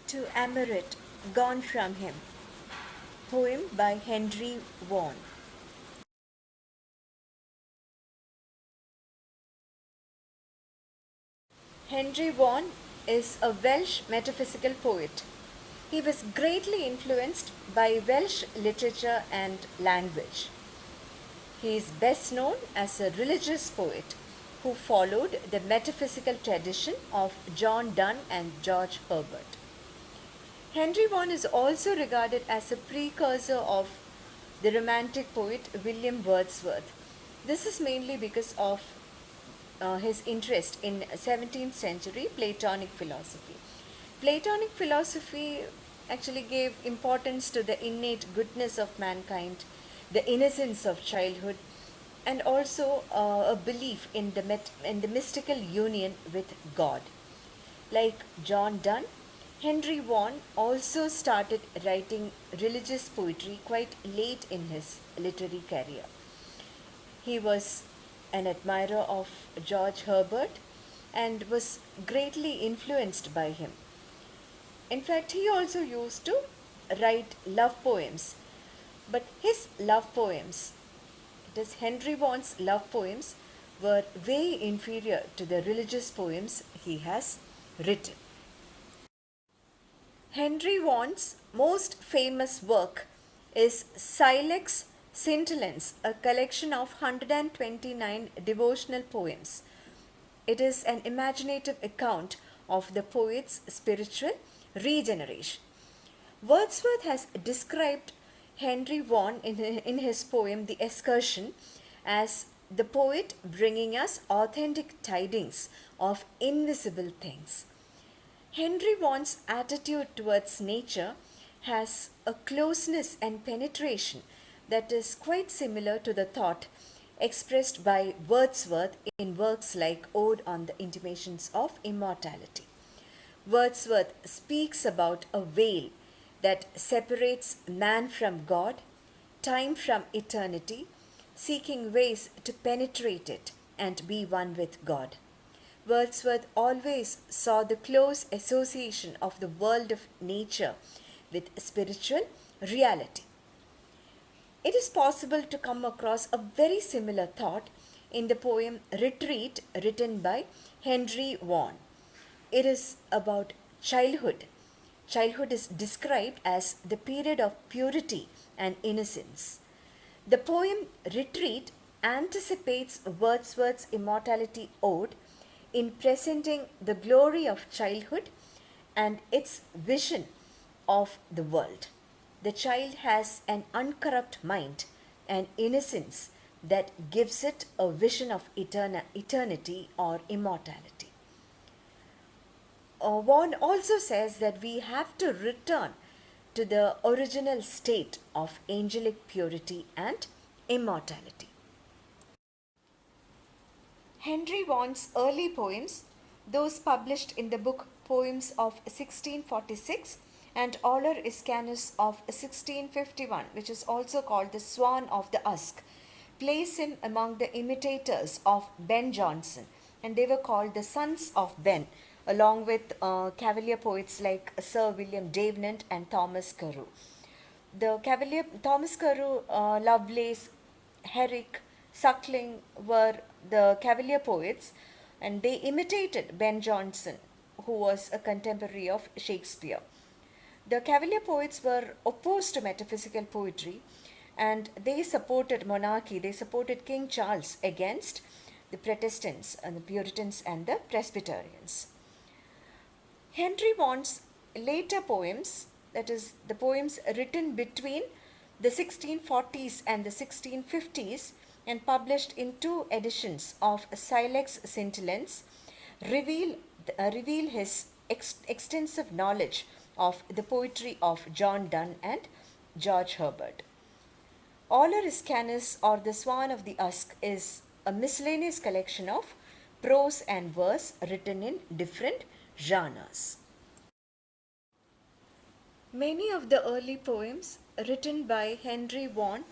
To Amoret Gone from Him. Poem by Vaughan. Henry Vaughan is a Welsh metaphysical poet. He was greatly influenced by Welsh literature and language. He is best known as a religious poet who followed the metaphysical tradition of John Donne and George Herbert. Henry Vaughan is also regarded as a precursor of the Romantic poet William Wordsworth. This is mainly because of his interest in 17th century Platonic philosophy. Platonic philosophy actually gave importance to the innate goodness of mankind, the innocence of childhood, and also a belief in the mystical union with God. Like John Donne, Henry Vaughan also started writing religious poetry quite late in his literary career. He was an admirer of George Herbert and was greatly influenced by him. In fact, he also used to write love poems, but his love poems, it is Henry Vaughan's love poems, were way inferior to the religious poems he has written. Henry Vaughan's most famous work is Silex Scintillans, a collection of 129 devotional poems. It is an imaginative account of the poet's spiritual regeneration. Wordsworth has described Henry Vaughan in his poem The Excursion as the poet bringing us authentic tidings of invisible things. Henry Vaughan's attitude towards nature has a closeness and penetration that is quite similar to the thought expressed by Wordsworth in works like Ode on the Intimations of Immortality. Wordsworth speaks about a veil that separates man from God, time from eternity, seeking ways to penetrate it and be one with God. Wordsworth always saw the close association of the world of nature with spiritual reality. It is possible to come across a very similar thought in the poem Retreat written by Henry Vaughan. It is about childhood. Childhood is described as the period of purity and innocence. The poem Retreat anticipates Wordsworth's immortality ode in presenting the glory of childhood and its vision of the world. The child has an uncorrupt mind and innocence that gives it a vision of eternity or immortality. Vaughan also says that we have to return to the original state of angelic purity and immortality. Henry Vaughan's early poems, those published in the book Poems of 1646 and Aulor Iscanus of 1651, which is also called the Swan of the Usk, place him among the imitators of Ben Jonson, and they were called the Sons of Ben, along with Cavalier poets like Sir William Davenant and Thomas Carew. The Cavalier Thomas Carew, Lovelace, Herrick, Suckling were the Cavalier poets, and they imitated Ben Jonson, who was a contemporary of Shakespeare. The Cavalier poets were opposed to metaphysical poetry and they supported monarchy, they supported King Charles against the Protestants and the Puritans and the Presbyterians. Henry Vaughan's later poems, that is, the poems written between the 1640s and the 1650s and published in two editions of Silex Scintillans, reveal his extensive knowledge of the poetry of John Donne and George Herbert. Aulor Iscanus, or the Swan of the Usk, is a miscellaneous collection of prose and verse written in different genres. Many of the early poems written by Henry Vaughan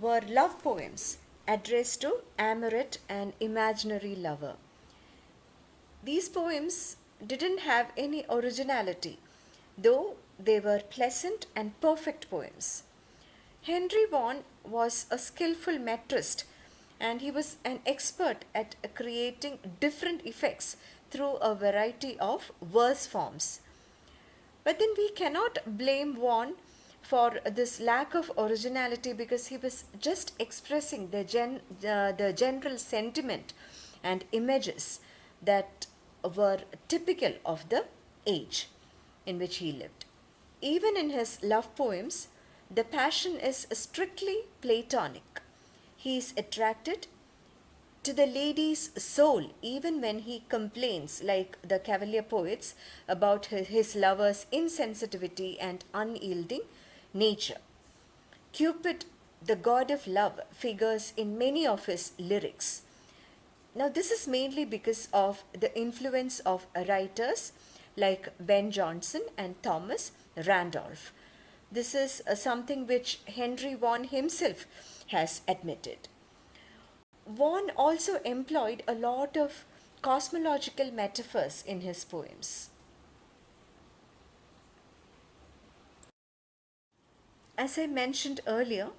were love poems addressed to Amoret, an imaginary lover. These poems didn't have any originality. though they were pleasant and perfect poems. Henry Vaughan was a skillful metrist, and he was an expert at creating different effects through a variety of verse forms. But then we cannot blame Vaughan for this lack of originality, because he was just expressing the general sentiment and images that were typical of the age in which he lived. Even in his love poems, the passion is strictly platonic. He is attracted to the lady's soul even when he complains, like the Cavalier poets, about his lover's insensitivity and unyielding nature. Cupid, the god of love, figures in many of his lyrics. Now, this is mainly because of the influence of writers like Ben Jonson and Thomas Randolph. This is something which Henry Vaughan himself has admitted. Vaughan also employed a lot of cosmological metaphors in his poems. As I mentioned earlier,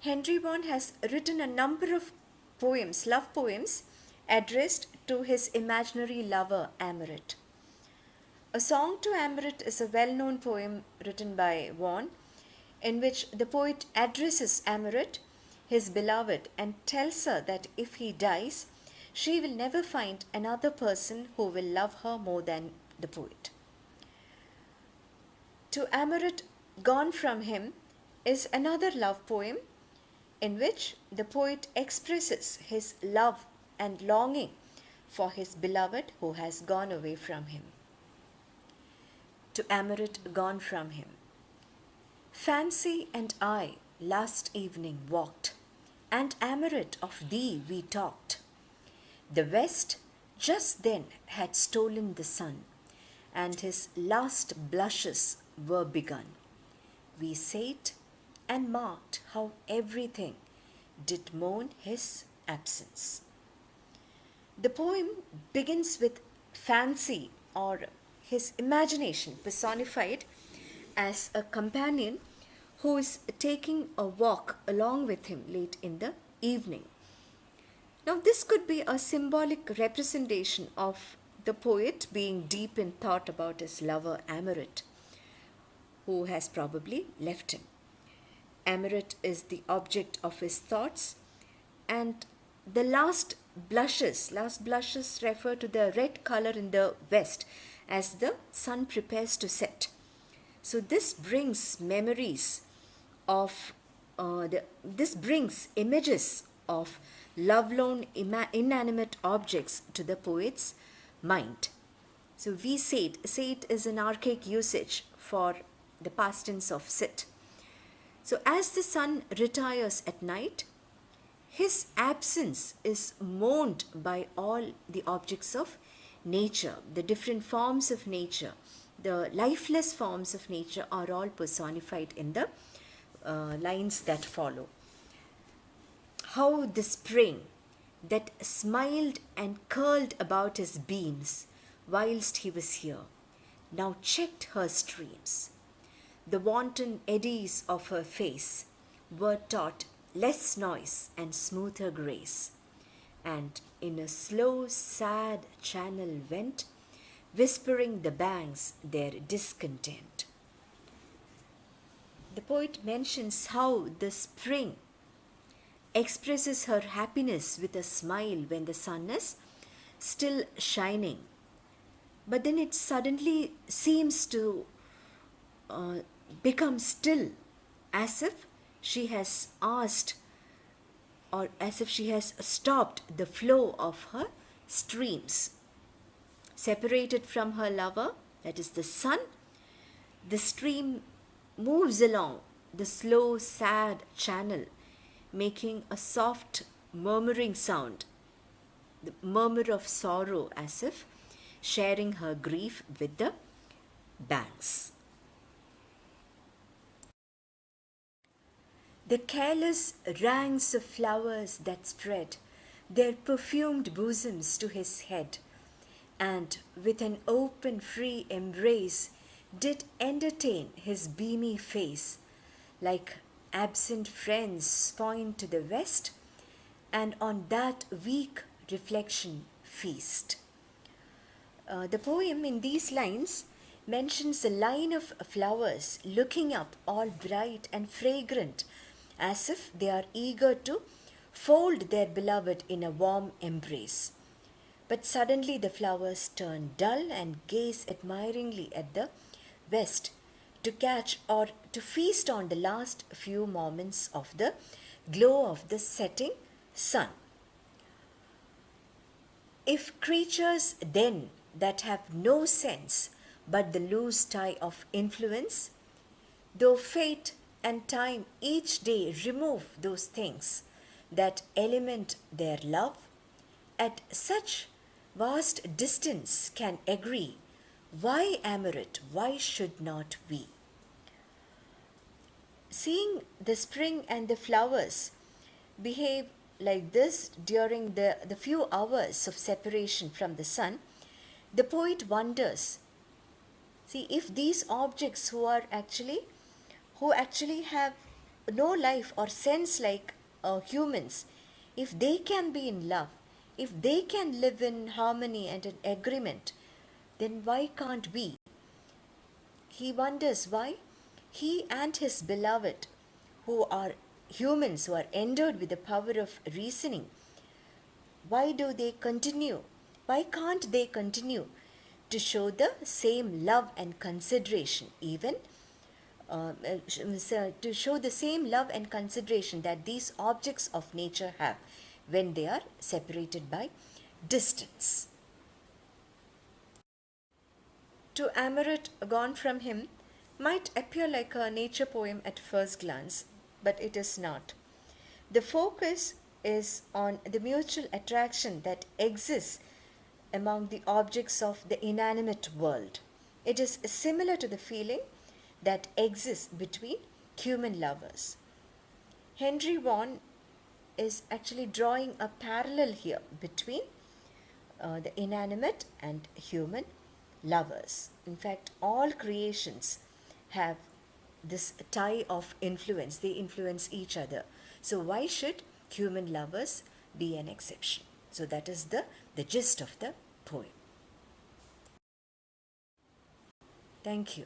Henry Vaughan has written a number of poems, love poems, addressed to his imaginary lover Amoret. A Song to Amoret is a well known poem written by Vaughan, in which the poet addresses Amoret, his beloved, and tells her that if he dies, she will never find another person who will love her more than the poet. To Amoret Gone from Him is another love poem in which the poet expresses his love and longing for his beloved who has gone away from him. To Amoret Gone from Him. Fancy and I last evening walked, and Amoret of thee we talked. The west just then had stolen the sun, and his last blushes were begun. We sate and marked how everything did mourn his absence. The poem begins with fancy, or his imagination personified as a companion who is taking a walk along with him late in the evening. Now, this could be a symbolic representation of the poet being deep in thought about his lover Amoret, who has probably left him. Amoret is the object of his thoughts, and the last blushes refer to the red color in the west as the sun prepares to set. So this brings memories of this brings images of lovelorn inanimate objects to the poet's mind. So we sate is an archaic usage for the past tense of sit. So as the sun retires at night, his absence is mourned by all the objects of nature, the different forms of nature. The lifeless forms of nature are all personified in the lines that follow. How the spring that smiled and curled about his beams whilst he was here, now checked her streams. The wanton eddies of her face were taught less noise and smoother grace, and in a slow, sad channel went, whispering the banks their discontent. The poet mentions how the spring expresses her happiness with a smile when the sun is still shining, but then it suddenly seems to become still, as if she has asked, or as if she has stopped the flow of her streams. Separated from her lover, that is the sun, the stream moves along the slow, sad channel, making a soft murmuring sound, the murmur of sorrow, as if sharing her grief with the banks. The careless ranks of flowers that spread their perfumed bosoms to his head, and with an open free embrace did entertain his beamy face, like absent friends point to the west, and on that weak reflection feast. The poem in these lines mentions a line of flowers looking up all bright and fragrant, as if they are eager to fold their beloved in a warm embrace. But suddenly the flowers turn dull and gaze admiringly at the west to catch or to feast on the last few moments of the glow of the setting sun. If creatures then that have no sense but the loose tie of influence, though fate and time each day remove those things that element their love, at such vast distance can agree, why Amoret, why should not we? Seeing the spring and the flowers behave like this during the few hours of separation from the sun, the poet wonders, see, if these objects who actually have no life or sense like humans, if they can be in love, if they can live in harmony and in agreement, then why can't we? He wonders why he and his beloved, who are humans, who are endowed with the power of reasoning, why do they continue? Why can't they continue to show the same love and consideration, even to show the same love and consideration that these objects of nature have when they are separated by distance? To Amoret Gone from him might appear like a nature poem at first glance, but it is not. The focus is on the mutual attraction that exists among the objects of the inanimate world. It is similar to the feeling that exists between human lovers. Henry Vaughan is actually drawing a parallel here between the inanimate and human lovers. In fact, all creations have this tie of influence, they influence each other. So, why should human lovers be an exception? So, that is the gist of the poem. Thank you.